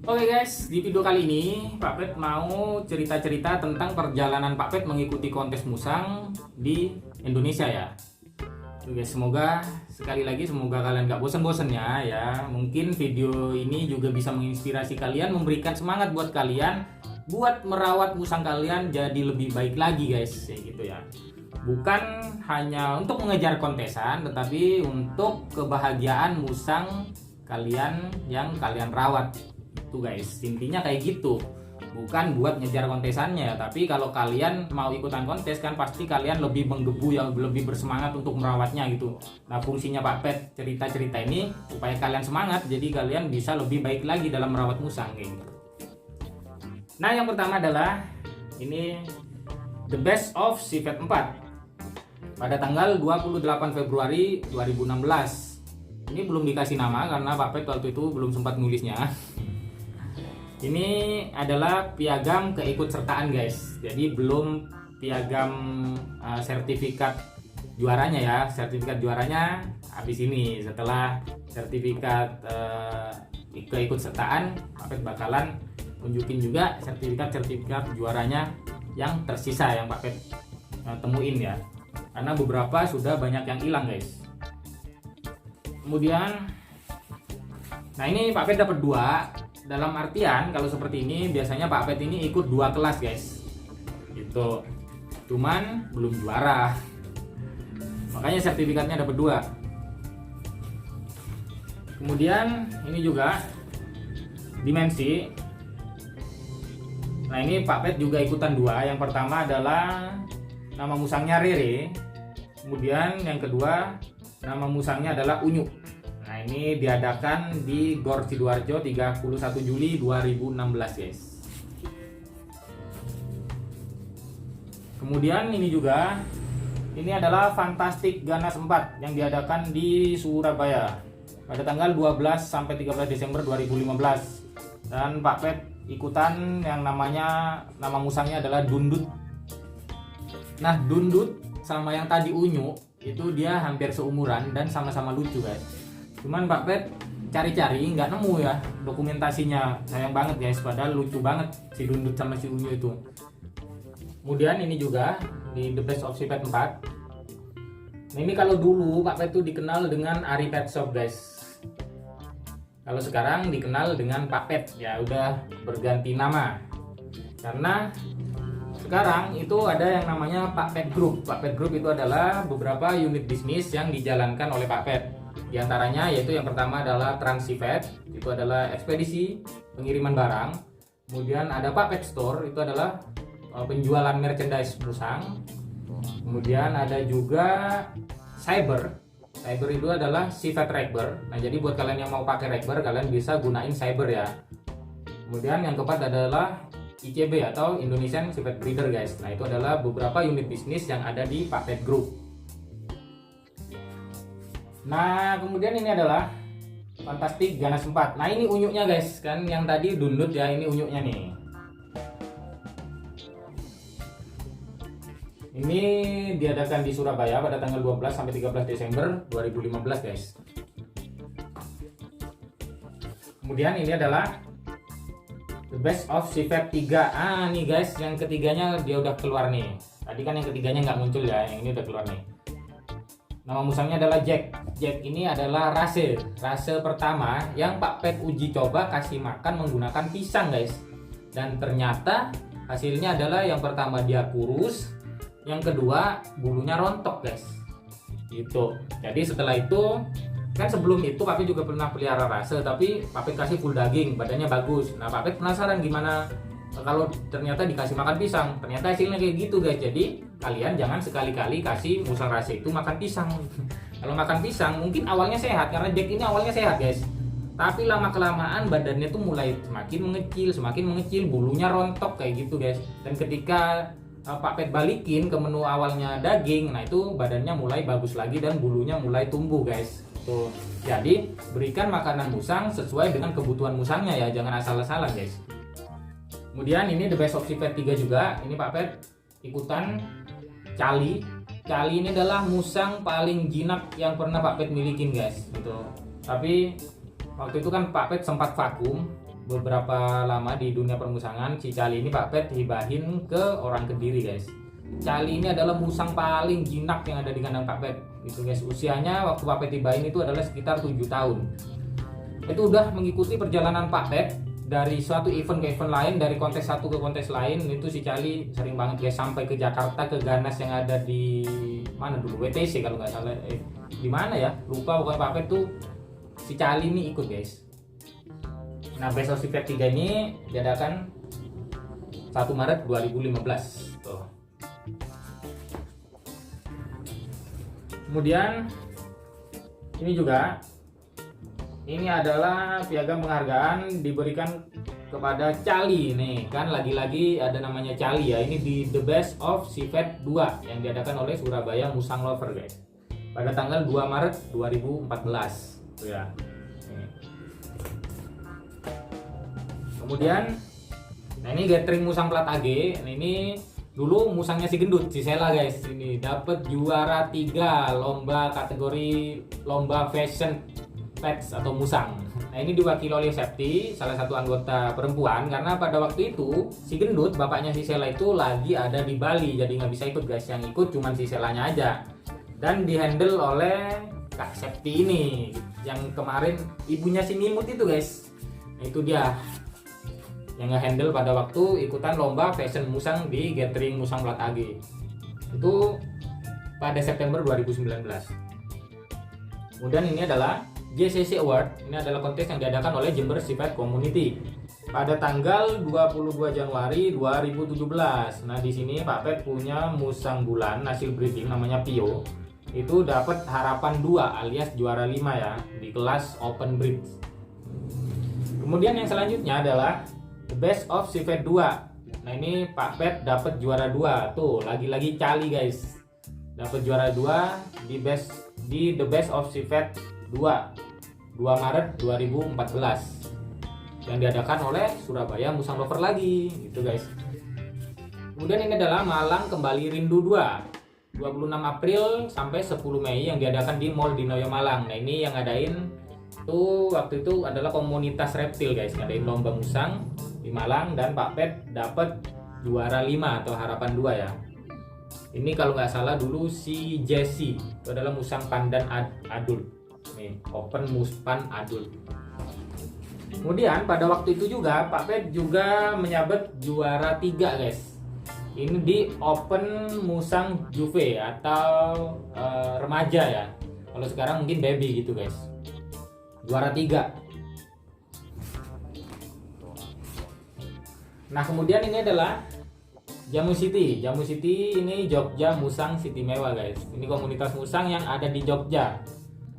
Oke guys, di video kali ini Pak Pet mau cerita-cerita tentang perjalanan Pak Pet mengikuti kontes musang di Indonesia ya. Oke guys, semoga kalian gak bosan-bosannya ya. Mungkin video ini juga bisa menginspirasi kalian, memberikan semangat buat kalian buat merawat musang kalian jadi lebih baik lagi guys, kayak gitu ya. Bukan hanya untuk mengejar kontesan, tetapi untuk kebahagiaan musang kalian yang kalian rawat. Tuh guys, intinya kayak gitu. Bukan buat ngejar kontesannya, tapi kalau kalian mau ikutan kontes kan pasti kalian lebih menggebu ya, lebih bersemangat untuk merawatnya gitu. Nah, fungsinya Pak Pet cerita-cerita ini supaya kalian semangat, jadi kalian bisa lebih baik lagi dalam merawat musang kayak gitu. Nah, yang pertama adalah ini The Best of Sifat 4 pada tanggal 28 Februari 2016. Ini belum dikasih nama karena Pak Pet waktu itu belum sempat nulisnya. Ini adalah piagam keikutsertaan guys. Jadi belum piagam sertifikat juaranya ya. Sertifikat juaranya habis ini. Setelah sertifikat keikutsertaan, Pak Pet bakalan tunjukin juga sertifikat juaranya yang tersisa yang Pak Pet temuin ya. Karena beberapa sudah banyak yang hilang guys. Kemudian, nah ini Pak Pet dapat 2. Dalam artian kalau seperti ini biasanya Pak Pet ini ikut 2 kelas guys, gitu. Cuman belum juara, makanya sertifikatnya dapat 2. Kemudian ini juga dimensi. Nah ini Pak Pet juga ikutan 2. Yang pertama adalah nama musangnya Rere. Kemudian yang kedua nama musangnya adalah Unyu. Nah ini diadakan di Gor Sidoarjo 31 Juli 2016 guys. Kemudian ini juga, ini adalah Fantastic Ganas 4 yang diadakan di Surabaya pada tanggal 12 sampai 13 Desember 2015. Dan Pak Pet ikutan yang nama musangnya adalah Dundut. Nah Dundut sama yang tadi Unyu itu dia hampir seumuran dan sama-sama lucu guys. Cuman Pak Pet cari-cari nggak nemu ya dokumentasinya, sayang banget guys, padahal lucu banget si Dundut sama si Unyu itu. Kemudian ini juga di The Best of Sifat 4. Nah ini kalau dulu Pak Pet tuh dikenal dengan Ari Pet Shop guys. Kalau sekarang dikenal dengan Pak Pet ya, udah berganti nama. Karena sekarang itu ada yang namanya Pak Pet Group. Pak Pet Group itu adalah beberapa unit bisnis yang dijalankan oleh Pak Pet. Di antaranya yaitu yang pertama adalah Transifet, itu adalah ekspedisi pengiriman barang. Kemudian ada Pak Pet Store, itu adalah penjualan merchandise musang. Kemudian ada juga Cyber itu adalah Sifat Ragber. Nah jadi buat kalian yang mau pakai Ragber, kalian bisa gunain Cyber ya. Kemudian yang keempat adalah ICB atau Indonesian Sifat Breeder guys. Nah itu adalah beberapa unit bisnis yang ada di Pak Pet Group. Nah kemudian ini adalah Fantastic Ganas 4. Nah ini unyunya guys, kan yang tadi Dundut ya, ini unyunya nih. Ini diadakan di Surabaya pada tanggal 12 sampai 13 Desember 2015 guys. Kemudian ini adalah The Best of Sifat 3. Nih guys, yang ketiganya dia udah keluar nih. Tadi kan yang ketiganya nggak muncul ya, yang ini udah keluar nih. Nama musangnya adalah Jack. Jack ini adalah rase pertama yang Pak Pet uji coba kasih makan menggunakan pisang guys. Dan ternyata hasilnya adalah yang pertama dia kurus, yang kedua bulunya rontok guys. Gitu. Jadi setelah itu, kan sebelum itu Pak Pet juga pernah pelihara rase, tapi Pak Pet kasih full daging, badannya bagus. Nah Pak Pet penasaran gimana kalau ternyata dikasih makan pisang, ternyata hasilnya kayak gitu guys. Jadi kalian jangan sekali-kali kasih musang rase itu makan pisang. Kalau makan pisang mungkin awalnya sehat, karena Jack ini awalnya sehat guys, tapi lama kelamaan badannya tuh mulai semakin mengecil, bulunya rontok kayak gitu guys. Dan ketika Pak Pet balikin ke menu awalnya daging, nah itu badannya mulai bagus lagi dan bulunya mulai tumbuh guys. Tuh. Jadi berikan makanan musang sesuai dengan kebutuhan musangnya ya, jangan asal-asalan guys. Kemudian ini The Best of Sifat 3 juga. Ini Pak Pet ikutan Cali. Cali ini adalah musang paling jinak yang pernah Pak Pet milikin guys gitu. Tapi waktu itu kan Pak Pet sempat vakum beberapa lama di dunia permusangan, si Cali ini Pak Pet hibahin ke orang Kediri guys. Cali ini adalah musang paling jinak yang ada di kandang Pak Pet gitu guys. Usianya waktu Pak Pet hibahin itu adalah sekitar 7 tahun. Itu udah mengikuti perjalanan Pak Pet dari suatu event ke event lain, dari kontes satu ke kontes lain. Itu si Cali sering banget guys, sampai ke Jakarta, ke Ganas yang ada di mana dulu, WTC kalau nggak salah, di mana ya, lupa. Bukan Pak Pet tuh si Cali ini ikut guys. Nah, Best of Civet 3 ini diadakan 1 Maret 2015 tuh. Kemudian ini juga, ini adalah piagam penghargaan diberikan kepada Cali nih kan, lagi-lagi ada namanya Cali ya. Ini di The Best of Civet 2 yang diadakan oleh Surabaya Musang Lover guys, pada tanggal 2 Maret 2014 tuh ya. Kemudian, nah ini gathering musang plat AG. Nah ini dulu musangnya si gendut, si Sela guys. Ini dapat juara 3 lomba kategori lomba fashion pets atau musang. Nah ini diwakili oleh Septi, salah satu anggota perempuan, karena pada waktu itu si gendut, bapaknya si Sela itu lagi ada di Bali, jadi nggak bisa ikut guys. Yang ikut cuma si Selanya aja, dan dihandle oleh Kak Septi ini, yang kemarin ibunya si Nimut itu guys. Nah, itu dia yang nge-handle pada waktu ikutan lomba fashion musang di gathering musang plat AG itu pada September 2019. Kemudian ini adalah JCC Award. Ini adalah kontes yang diadakan oleh Jember Civet Community pada tanggal 22 Januari 2017. Nah, di sini Pak Pet punya musang bulan hasil breeding namanya Pio. Itu dapat harapan 2 alias juara 5 ya di kelas open breed. Kemudian yang selanjutnya adalah The Best of Civet 2. Nah, ini Pak Pet dapat juara 2. Tuh, lagi-lagi Cali guys. Dapat juara 2 di The Best of Civet 2 Maret 2014 yang diadakan oleh Surabaya Musang Lover lagi gitu guys. Kemudian ini adalah Malang Kembali Rindu 2 26 April sampai 10 Mei yang diadakan di Mall Dinoyo Malang. Nah, ini yang ngadain tuh waktu itu adalah komunitas reptil guys, ngadain lomba musang di Malang, dan Pak Pet dapat juara 5 atau harapan 2 ya. Ini kalau nggak salah dulu si Jesse, itu adalah musang pandan adult. Nih, open muspan adult. Kemudian pada waktu itu juga Pak Pet juga menyabet juara 3 guys. Ini di open musang juve atau remaja ya. Kalau sekarang mungkin baby gitu guys. Juara 3. Nah, kemudian ini adalah Jamu City. Jamu City ini Jogja Musang City Mewah guys. Ini komunitas musang yang ada di Jogja.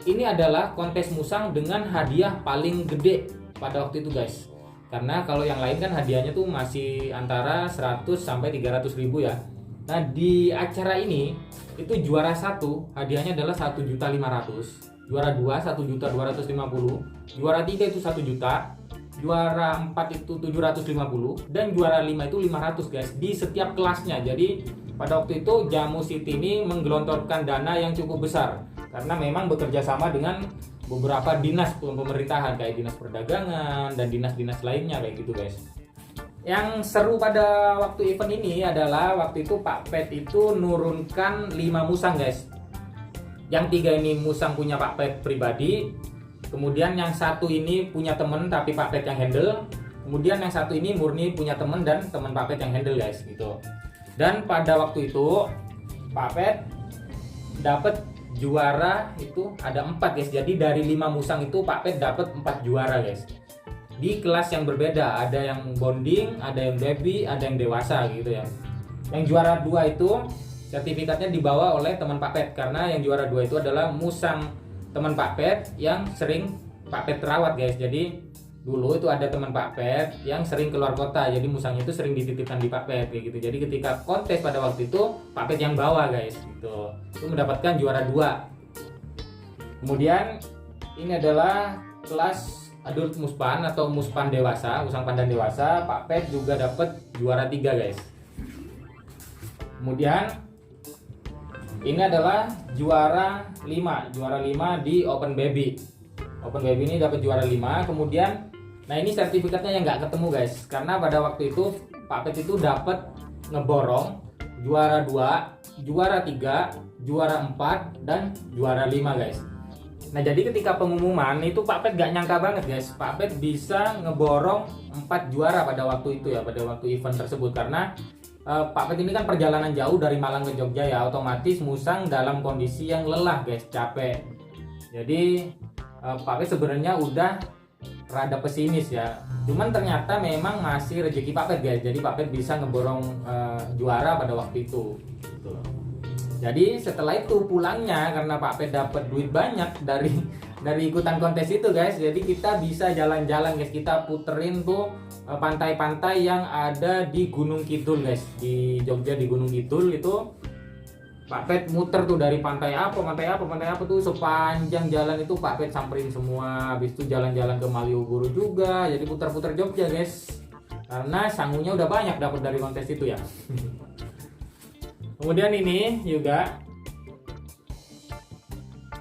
Ini adalah kontes musang dengan hadiah paling gede pada waktu itu guys. Karena kalau yang lain kan hadiahnya tuh masih antara 100 sampai 300 ribu ya. Nah, di acara ini itu juara 1 hadiahnya adalah 1.500.000. Juara 2 1.250.000. Juara 3 itu 1 juta. Juara 4 itu 750, dan juara 5 itu 500 guys di setiap kelasnya. Jadi pada waktu itu Jamu City ini menggelontorkan dana yang cukup besar karena memang bekerja sama dengan beberapa dinas pemerintahan kayak dinas perdagangan dan dinas-dinas lainnya kayak gitu guys. Yang seru pada waktu event ini adalah waktu itu Pak Pet itu nurunkan 5 musang guys. Yang 3 ini musang punya Pak Pet pribadi. Kemudian yang 1 ini punya temen tapi Pak Pet yang handle. Kemudian yang 1 ini murni punya temen dan temen Pak Pet yang handle guys gitu. Dan pada waktu itu Pak Pet dapat juara itu ada 4 guys. Jadi dari 5 musang itu Pak Pet dapat 4 juara guys. Di kelas yang berbeda, ada yang bonding, ada yang baby, ada yang dewasa gitu ya. Yang juara 2 itu sertifikatnya dibawa oleh teman Pak Pet, karena yang juara 2 itu adalah musang teman Pak Pet yang sering Pak Pet rawat guys. Jadi dulu itu ada teman Pak Pet yang sering keluar kota, jadi musangnya itu sering dititipkan di Pak Pet kayak gitu. Jadi ketika kontes pada waktu itu Pak Pet yang bawa guys gitu. Itu mendapatkan juara 2. Kemudian ini adalah kelas adult muspan atau muspan dewasa, musang pandan dewasa. Pak Pet juga dapat juara 3 guys. Kemudian ini adalah juara 5 di Open Baby. Open Baby ini dapat juara 5. Kemudian Nah ini sertifikatnya yang nggak ketemu guys, karena pada waktu itu Pak Pet itu dapat ngeborong juara 2, juara 3, juara 4, dan juara 5 guys. Nah jadi ketika pengumuman itu Pak Pet gak nyangka banget guys, Pak Pet bisa ngeborong 4 juara pada waktu itu ya, pada waktu event tersebut. Karena Pak Pet ini kan perjalanan jauh dari Malang ke Jogja ya, otomatis musang dalam kondisi yang lelah guys, capek. Jadi Pak Pet sebenarnya udah rada pesimis ya, cuman ternyata memang masih rezeki Pak Pet guys, jadi Pak Pet bisa ngeborong juara pada waktu itu gitu. Jadi setelah itu pulangnya, karena Pak Pet dapat duit banyak dari ikutan kontes itu guys, jadi kita bisa jalan-jalan guys, kita puterin tuh pantai-pantai yang ada di Gunung Kidul guys, di Jogja di Gunung Kidul itu. Pak Pet muter tuh dari pantai apa tuh, sepanjang jalan itu Pak Pet samperin semua. Habis itu jalan-jalan ke Malioboro juga, jadi putar-putar Jogja guys, karena sangunya udah banyak dapat dari kontes itu ya. Kemudian ini juga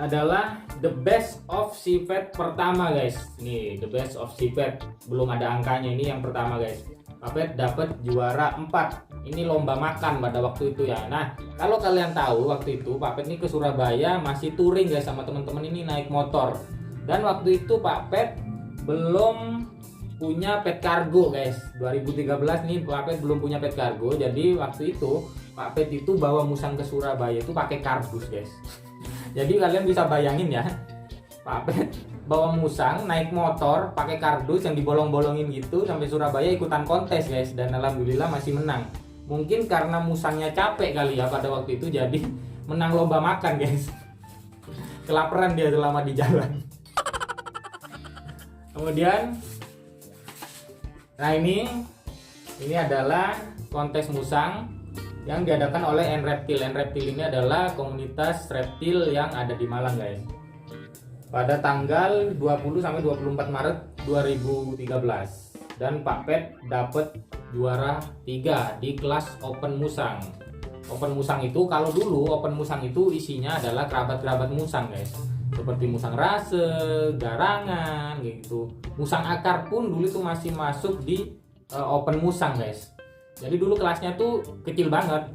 adalah the best of Sipet pertama guys. Nih the best of Sipet, belum ada angkanya, ini yang pertama guys. Pak Pet dapat juara 4. Ini lomba makan pada waktu itu ya. Nah, kalau kalian tahu waktu itu Pak Pet ini ke Surabaya masih touring guys sama teman-teman ini naik motor. Dan waktu itu Pak Pet belum punya pet kargo guys. 2013 nih Pak Pet belum punya pet kargo. Jadi waktu itu Pak Pet itu bawa musang ke Surabaya itu pakai kardus guys. Jadi kalian bisa bayangin ya, Pak Pet bawa musang naik motor pakai kardus yang dibolong-bolongin gitu sampai Surabaya ikutan kontes guys, dan alhamdulillah masih menang. Mungkin karena musangnya capek kali ya pada waktu itu, jadi menang lomba makan guys. Kelaparan dia selama di jalan. Kemudian nah ini adalah kontes musang yang diadakan oleh N-Reptil. N-Reptil ini adalah komunitas reptil yang ada di Malang guys. Pada tanggal 20 sampai 24 Maret 2013. Dan Pak Pet dapat juara 3 di kelas Open Musang. Open Musang itu, kalau dulu Open Musang itu isinya adalah kerabat-kerabat musang guys, seperti musang rase, garangan gitu. Musang akar pun dulu itu masih masuk di Open Musang guys. Jadi dulu kelasnya tuh kecil banget,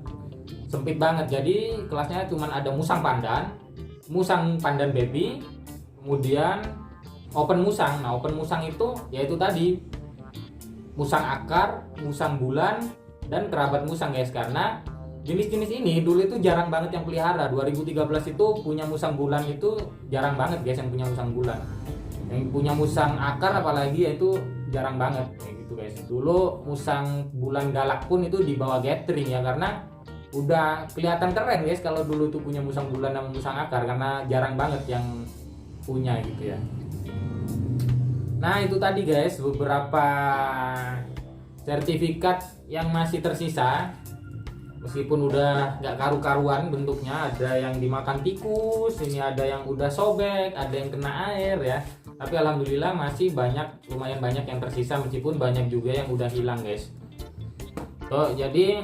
sempit banget. Jadi kelasnya cuma ada musang pandan baby, kemudian Open Musang. Nah Open Musang itu yaitu tadi musang akar, musang bulan, dan kerabat musang guys. Karena jenis-jenis ini dulu itu jarang banget yang pelihara. 2013 itu punya musang bulan itu jarang banget guys yang punya musang bulan. Yang punya musang akar apalagi itu jarang banget kayak gitu guys. Dulu musang bulan galak pun itu dibawa gathering ya, karena udah kelihatan keren guys kalau dulu tuh punya musang bulan sama musang akar, karena jarang banget yang punya gitu ya. Nah itu tadi guys beberapa sertifikat yang masih tersisa, meskipun udah nggak karu-karuan bentuknya. Ada yang dimakan tikus, ini ada yang udah sobek, ada yang kena air ya. Tapi alhamdulillah masih lumayan banyak yang tersisa, meskipun banyak juga yang udah hilang guys. Jadi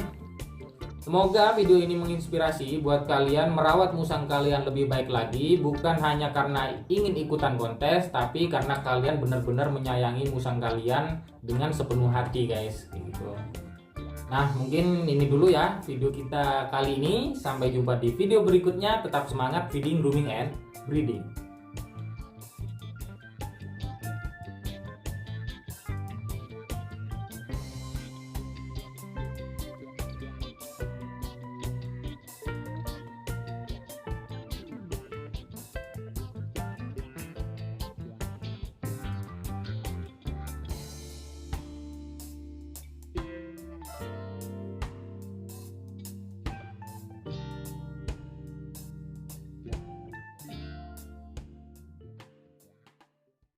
semoga video ini menginspirasi buat kalian merawat musang kalian lebih baik lagi, bukan hanya karena ingin ikutan kontes, tapi karena kalian benar-benar menyayangi musang kalian dengan sepenuh hati guys gitu. Nah mungkin ini dulu ya video kita kali ini, sampai jumpa di video berikutnya. Tetap semangat feeding, grooming, and breeding.